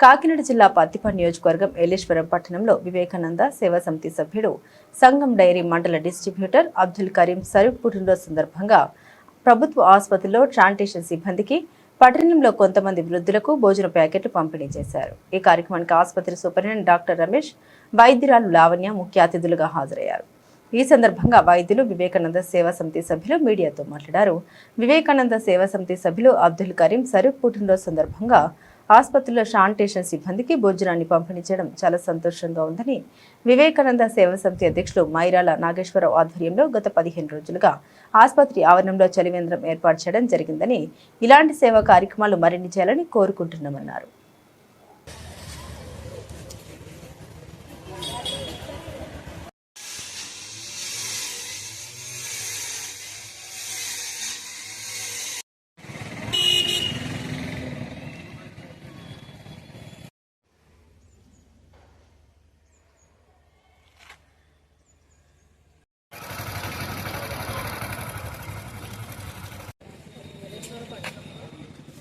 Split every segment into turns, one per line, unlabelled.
కాకినాడ జిల్లా పత్తిపాడు నియోజకవర్గం ఏలేశ్వరం పట్టణంలో వివేకానంద సేవా సమితి సభ్యుడు సంఘం డైరీ మండల డిస్ట్రిబ్యూటర్ అబ్దుల్ కరీం సరూక్ పుట్టినరోజు సందర్భంగా ప్రభుత్వ ఆసుపత్రిలో శానిటేషన్ సిబ్బందికి పట్టణంలో కొంతమంది వృద్ధులకు భోజన ప్యాకెట్లు పంపిణీ చేశారు। ఈ కార్యక్రమానికి ఆసుపత్రి సూపరింటెండెంట్ డాక్టర్ రమేష్, వైద్యురాలు లావణ్య ముఖ్య అతిథులుగా హాజరయ్యారు। ఈ సందర్భంగా వైద్యులు, వివేకానంద సేవా సమితి సభ్యులు మీడియాతో మాట్లాడారు। వివేకానంద సేవా సమితి సభ్యులు అబ్దుల్ కరీం సరూక్ పుట్టినరోజు సందర్భంగా ఆసుపత్రిలో శానిటేషన్ సిబ్బందికి భోజనాన్ని పంపిణీ చేయడం చాలా సంతోషంగా ఉందని వివేకానంద సేవా సమితి అధ్యక్షులు మైరాల నాగేశ్వరరావు ఆధ్వర్యంలో గత 15 రోజులుగా ఆసుపత్రి ఆవరణంలో చలివేంద్రం ఏర్పాటు చేయడం జరిగిందని, ఇలాంటి సేవా కార్యక్రమాలు మరిన్ని చేయాలని కోరుకుంటున్నామన్నారు।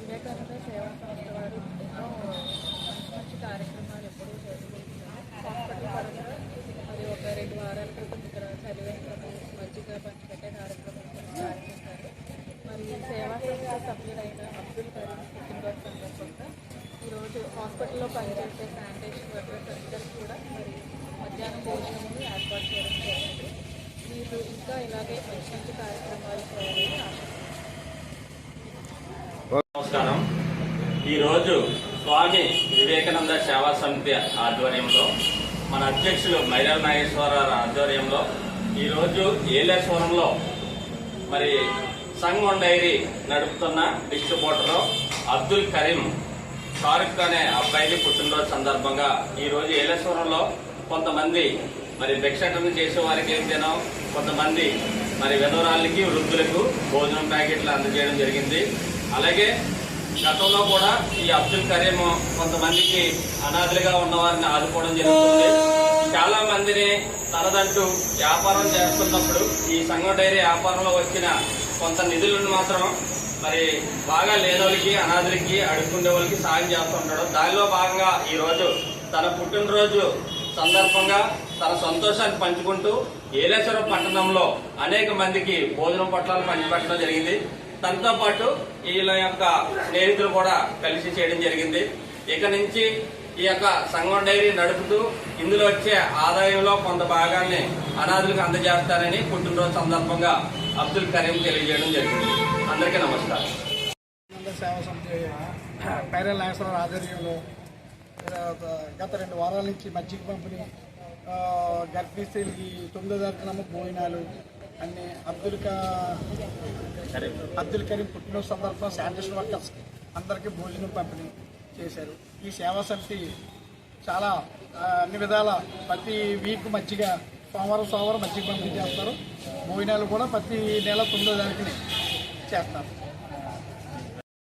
వివేకానంద సేవా సంస్థ వారు ఎన్నో మంచి కార్యక్రమాలు ఎప్పుడూ చేసుకుంటున్నారు। హాస్పిటల్ పరంగా మరి ఒక 2 వారాల క్రితం ఇక్కడ చలివేంద్రము మజ్జిగ పంచిపెట్టే కార్యక్రమం స్టార్ట్ చేశారు। మరి సేవా సంస్థ సభ్యులైన అబ్దుల్ కరీం పుట్టినరోజు సందర్భంగా ఈరోజు హాస్పిటల్లో పనిచేసే శానిటేషన్ వర్కర్స్ అందరికీ కూడా మరి మధ్యాహ్నం భోజనము ఏర్పాటు చేయడం జరిగింది। మీరు ఇంకా ఇలాగే మంచి మంచి కార్యక్రమాలు చేయాలని ఆశిస్తున్నాను।
నమస్కారం। ఈరోజు స్వామి వివేకానంద సేవా సమితి ఆధ్వర్యంలో మన అధ్యక్షులు మైరాల నాగేశ్వరరావు ఆధ్వర్యంలో ఈరోజు ఏలేశ్వరంలో మరి సంఘం డైరీ నడుపుతున్న డిస్ట్రిబ్యూటర్ అబ్దుల్ కరీం షారుఖ్ అనే అబ్బాయిని పుట్టినరోజు సందర్భంగా ఈరోజు ఏలేశ్వరంలో కొంతమంది మరి భిక్షాటన చేసే వారికి ఏదైనా కొంతమంది మరి విధవరాళ్ళకి, వృద్ధులకు భోజనం ప్యాకెట్లు అందజేయడం జరిగింది। అలాగే గతంలో కూడా ఈ అబ్దుల్ కరీం కొంతమందికి అనాథలుగా ఉన్న వారిని ఆదుకోవడం జరుగుతుంది। చాలా మందిని తనదంటూ వ్యాపారం చేస్తున్నప్పుడు ఈ సంఘం డైరీ వ్యాపారంలో వచ్చిన కొంత నిధులను మాత్రం మరి బాగా లేనోళ్ళకి, అనాథులకి, అడుక్కునే వాళ్ళకి సాయం చేస్తుంటాడు। దానిలో భాగంగా ఈరోజు తన పుట్టినరోజు సందర్భంగా తన సంతోషాన్ని పంచుకుంటూ ఏలేశ్వరం పట్టణంలో అనేక మందికి భోజనం పొట్లాలు పంచిపెట్టడం జరిగింది। తనతో పాటు వీళ్ళ యొక్క స్నేహితులు కూడా కలిసి చేయడం జరిగింది। ఇక నుంచి ఈ యొక్క సంఘం డైరీ నడుపుతూ ఇందులో వచ్చే ఆదాయంలో కొంత భాగాన్ని అనాథులకు అందజేస్తారని పుట్టినరోజు సందర్భంగా అబ్దుల్ కరీం తెలియజేయడం జరిగింది। అందరికీ నమస్కారం।
సేవా సమితి మైరాల నాగేశ్వరరావు ఆధ్వర్యంలో గత 2 వారాల నుంచి మజ్జిగ పంపిణీ, గర్భిణీ స్త్రీలకి 9వ తారీఖున భోజనాలు అన్ని అబ్దుల్ కరీం పుట్టినరోజు సందర్భంగా శానిటేషన్ వర్కర్స్ అందరికీ భోజనం పంపిణీ చేశారు। ఈ సేవా సమితి చాలా అన్ని విధాల ప్రతి వీక్ మజ్జిగ సోమవారం మజ్జిగ పంపిణీ చేస్తారు। భోజనాలు కూడా ప్రతి నెల 9వ తారీఖున చేస్తారు।